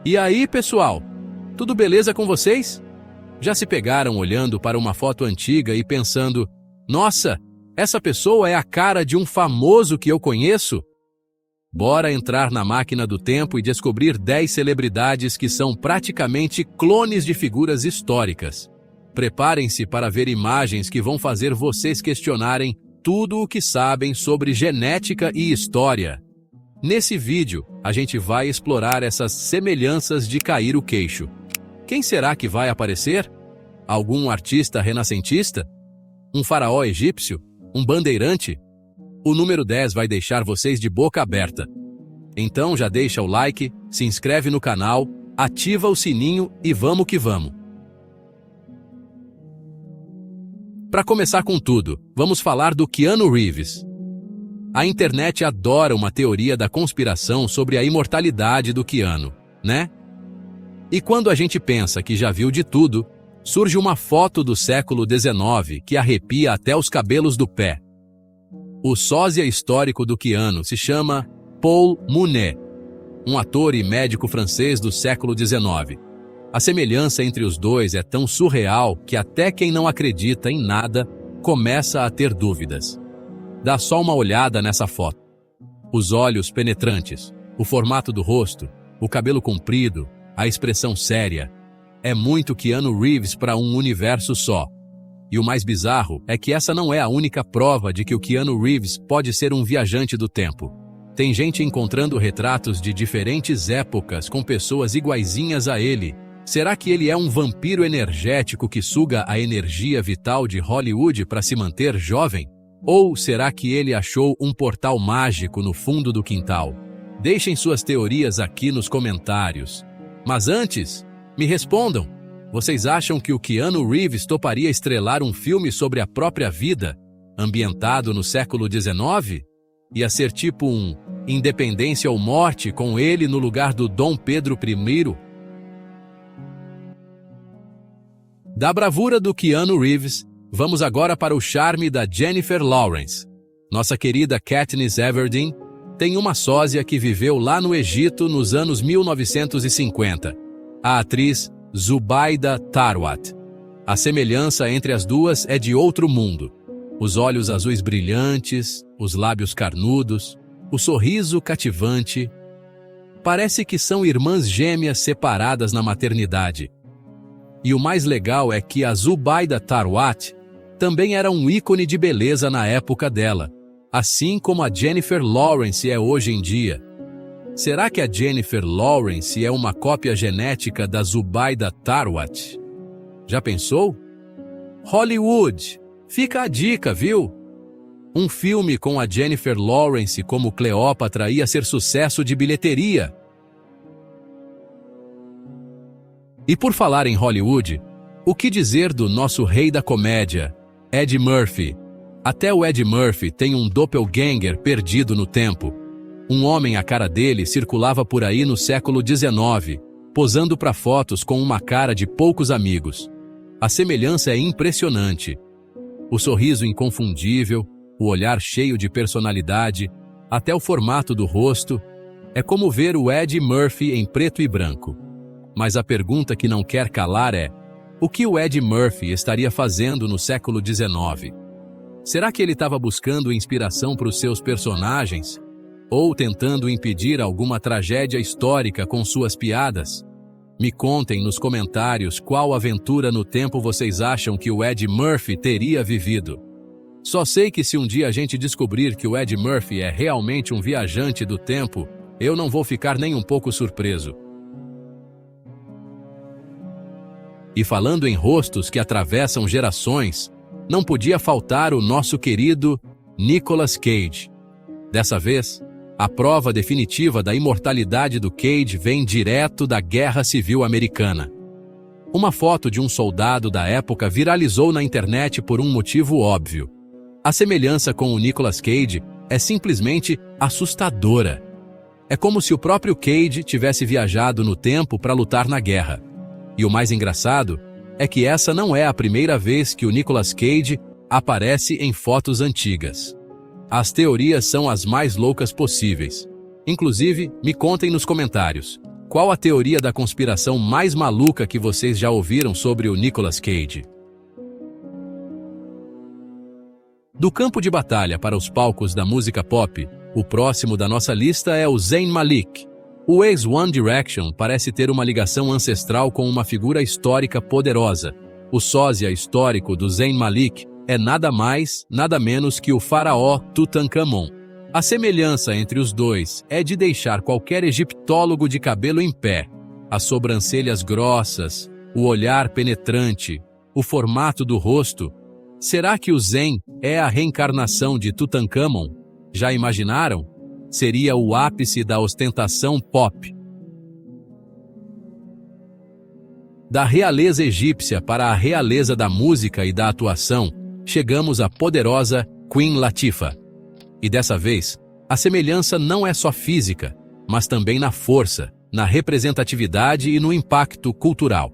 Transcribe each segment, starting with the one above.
E aí, pessoal? Tudo beleza com vocês? Já se pegaram olhando para uma foto antiga e pensando: nossa, essa pessoa é a cara de um famoso que eu conheço? Bora entrar na máquina do tempo e descobrir 10 celebridades que são praticamente clones de figuras históricas. Preparem-se para ver imagens que vão fazer vocês questionarem tudo o que sabem sobre genética e história. Nesse vídeo, a gente vai explorar essas semelhanças de cair o queixo. Quem será que vai aparecer? Algum artista renascentista? Um faraó egípcio? Um bandeirante? O número 10 vai deixar vocês de boca aberta. Então já deixa o like, se inscreve no canal, ativa o sininho e vamos que vamos. Para começar com tudo, vamos falar do Keanu Reeves. A internet adora uma teoria da conspiração sobre a imortalidade do Keanu, né? E quando a gente pensa que já viu de tudo, surge uma foto do século XIX que arrepia até os cabelos do pé. O sósia histórico do Keanu se chama Paul Mounet, um ator e médico francês do século XIX. A semelhança entre os dois é tão surreal que até quem não acredita em nada começa a ter dúvidas. Dá só uma olhada nessa foto. Os olhos penetrantes, o formato do rosto, o cabelo comprido, a expressão séria. É muito Keanu Reeves para um universo só. E o mais bizarro é que essa não é a única prova de que o Keanu Reeves pode ser um viajante do tempo. Tem gente encontrando retratos de diferentes épocas com pessoas iguaizinhas a ele. Será que ele é um vampiro energético que suga a energia vital de Hollywood para se manter jovem? Ou será que ele achou um portal mágico no fundo do quintal? Deixem suas teorias aqui nos comentários. Mas antes, me respondam. Vocês acham que o Keanu Reeves toparia estrelar um filme sobre a própria vida, ambientado no século XIX? Ia ser tipo um Independência ou Morte com ele no lugar do Dom Pedro I? Da bravura do Keanu Reeves, vamos agora para o charme da Jennifer Lawrence. Nossa querida Katniss Everdeen tem uma sósia que viveu lá no Egito nos anos 1950. A atriz Zubaida Tarwat. A semelhança entre as duas é de outro mundo. Os olhos azuis brilhantes, os lábios carnudos, o sorriso cativante. Parece que são irmãs gêmeas separadas na maternidade. E o mais legal é que a Zubaida Tarwat também era um ícone de beleza na época dela, assim como a Jennifer Lawrence é hoje em dia. Será que a Jennifer Lawrence é uma cópia genética da Zubaida Tarwat? Já pensou? Hollywood, fica a dica, viu? Um filme com a Jennifer Lawrence como Cleópatra ia ser sucesso de bilheteria. E por falar em Hollywood, o que dizer do nosso rei da comédia, Eddie Murphy? Até o Eddie Murphy tem um doppelganger perdido no tempo. Um homem à cara dele circulava por aí no século XIX, posando para fotos com uma cara de poucos amigos. A semelhança é impressionante. O sorriso inconfundível, o olhar cheio de personalidade, até o formato do rosto, é como ver o Eddie Murphy em preto e branco. Mas a pergunta que não quer calar é: o que o Eddie Murphy estaria fazendo no século XIX? Será que ele estava buscando inspiração para os seus personagens? Ou tentando impedir alguma tragédia histórica com suas piadas? Me contem nos comentários qual aventura no tempo vocês acham que o Eddie Murphy teria vivido. Só sei que se um dia a gente descobrir que o Eddie Murphy é realmente um viajante do tempo, eu não vou ficar nem um pouco surpreso. E falando em rostos que atravessam gerações, não podia faltar o nosso querido Nicolas Cage. Dessa vez, a prova definitiva da imortalidade do Cage vem direto da Guerra Civil Americana. Uma foto de um soldado da época viralizou na internet por um motivo óbvio. A semelhança com o Nicolas Cage é simplesmente assustadora. É como se o próprio Cage tivesse viajado no tempo para lutar na guerra. E o mais engraçado é que essa não é a primeira vez que o Nicolas Cage aparece em fotos antigas. As teorias são as mais loucas possíveis. Inclusive, me contem nos comentários. Qual a teoria da conspiração mais maluca que vocês já ouviram sobre o Nicolas Cage? Do campo de batalha para os palcos da música pop, o próximo da nossa lista é o Zayn Malik. O ex-One Direction parece ter uma ligação ancestral com uma figura histórica poderosa. O sósia histórico do Zayn Malik é nada mais, nada menos que o faraó Tutankhamon. A semelhança entre os dois é de deixar qualquer egiptólogo de cabelo em pé. As sobrancelhas grossas, o olhar penetrante, o formato do rosto. Será que o Zayn é a reencarnação de Tutankhamon? Já imaginaram? Seria o ápice da ostentação pop. Da realeza egípcia para a realeza da música e da atuação, chegamos à poderosa Queen Latifah. E dessa vez, a semelhança não é só física, mas também na força, na representatividade e no impacto cultural.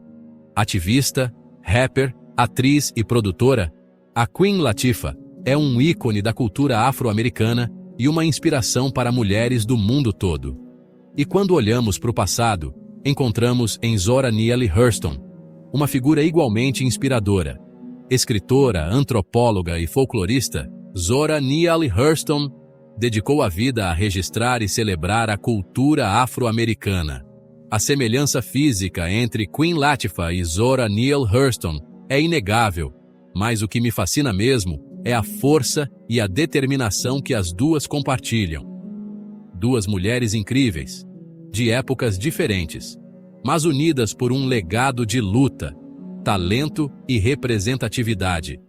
Ativista, rapper, atriz e produtora, a Queen Latifah é um ícone da cultura afro-americana e uma inspiração para mulheres do mundo todo. E quando olhamos para o passado, encontramos em Zora Neale Hurston, uma figura igualmente inspiradora. Escritora, antropóloga e folclorista, Zora Neale Hurston dedicou a vida a registrar e celebrar a cultura afro-americana. A semelhança física entre Queen Latifah e Zora Neale Hurston é inegável, mas o que me fascina mesmo é a força e a determinação que as duas compartilham. Duas mulheres incríveis, de épocas diferentes, mas unidas por um legado de luta, talento e representatividade.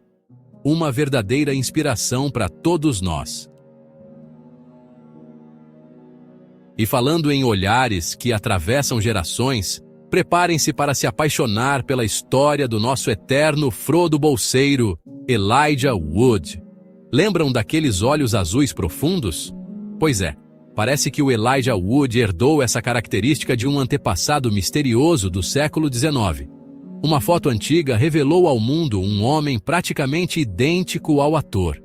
Uma verdadeira inspiração para todos nós. E falando em olhares que atravessam gerações, preparem-se para se apaixonar pela história do nosso eterno Frodo Bolseiro, Elijah Wood. Lembram daqueles olhos azuis profundos? Pois é, parece que o Elijah Wood herdou essa característica de um antepassado misterioso do século XIX. Uma foto antiga revelou ao mundo um homem praticamente idêntico ao ator.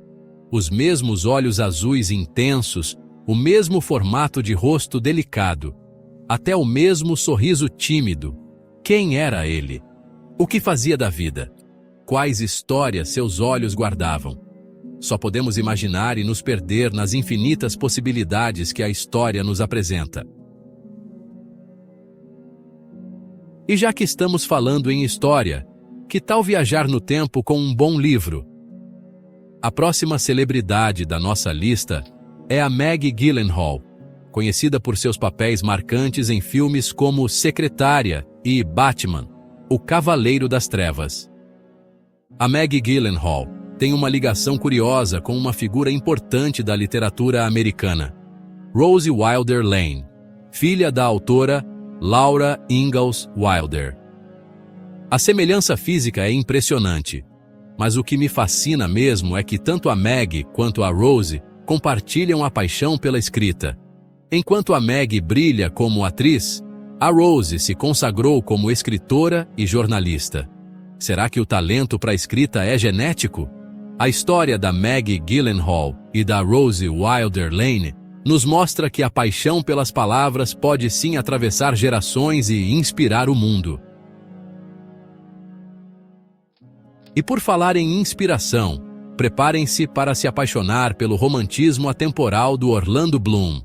Os mesmos olhos azuis intensos, o mesmo formato de rosto delicado, até o mesmo sorriso tímido. Quem era ele? O que fazia da vida? Quais histórias seus olhos guardavam? Só podemos imaginar e nos perder nas infinitas possibilidades que a história nos apresenta. E já que estamos falando em história, que tal viajar no tempo com um bom livro? A próxima celebridade da nossa lista é a Maggie Gyllenhaal, conhecida por seus papéis marcantes em filmes como Secretária e Batman, o Cavaleiro das Trevas. A Maggie Gyllenhaal tem uma ligação curiosa com uma figura importante da literatura americana, Rose Wilder Lane, filha da autora Laura Ingalls Wilder. A semelhança física é impressionante, mas o que me fascina mesmo é que tanto a Maggie quanto a Rose compartilham a paixão pela escrita. Enquanto a Maggie brilha como atriz, a Rose se consagrou como escritora e jornalista. Será que o talento para a escrita é genético? A história da Maggie Gyllenhaal e da Rose Wilder Lane nos mostra que a paixão pelas palavras pode sim atravessar gerações e inspirar o mundo. E por falar em inspiração, preparem-se para se apaixonar pelo romantismo atemporal do Orlando Bloom.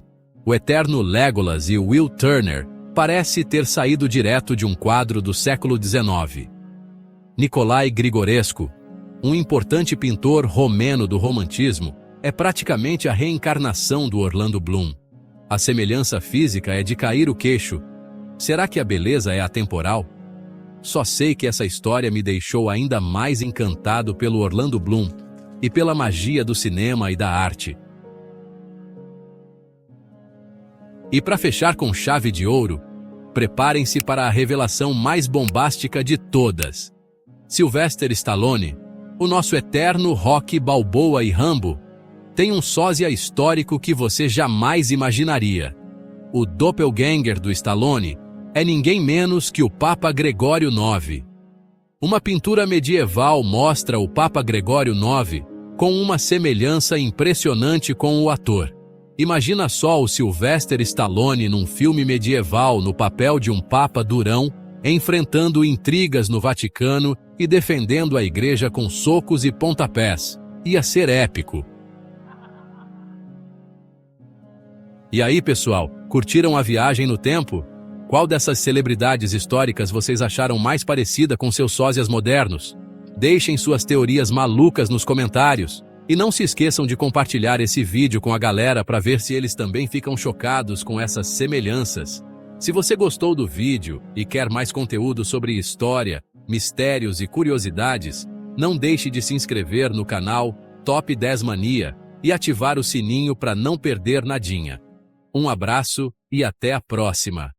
O eterno Legolas e Will Turner parece ter saído direto de um quadro do século XIX. Nicolae Grigorescu, um importante pintor romeno do romantismo, é praticamente a reencarnação do Orlando Bloom. A semelhança física é de cair o queixo. Será que a beleza é atemporal? Só sei que essa história me deixou ainda mais encantado pelo Orlando Bloom e pela magia do cinema e da arte. E para fechar com chave de ouro, preparem-se para a revelação mais bombástica de todas. Sylvester Stallone, o nosso eterno Rocky Balboa e Rambo, tem um sósia histórico que você jamais imaginaria. O doppelganger do Stallone é ninguém menos que o Papa Gregório IX. Uma pintura medieval mostra o Papa Gregório IX com uma semelhança impressionante com o ator. Imagina só o Sylvester Stallone num filme medieval no papel de um papa durão, enfrentando intrigas no Vaticano e defendendo a igreja com socos e pontapés. Ia ser épico. E aí, pessoal, curtiram a viagem no tempo? Qual dessas celebridades históricas vocês acharam mais parecida com seus sósias modernos? Deixem suas teorias malucas nos comentários. E não se esqueçam de compartilhar esse vídeo com a galera para ver se eles também ficam chocados com essas semelhanças. Se você gostou do vídeo e quer mais conteúdo sobre história, mistérios e curiosidades, não deixe de se inscrever no canal Top 10 Mania e ativar o sininho para não perder nadinha. Um abraço e até a próxima!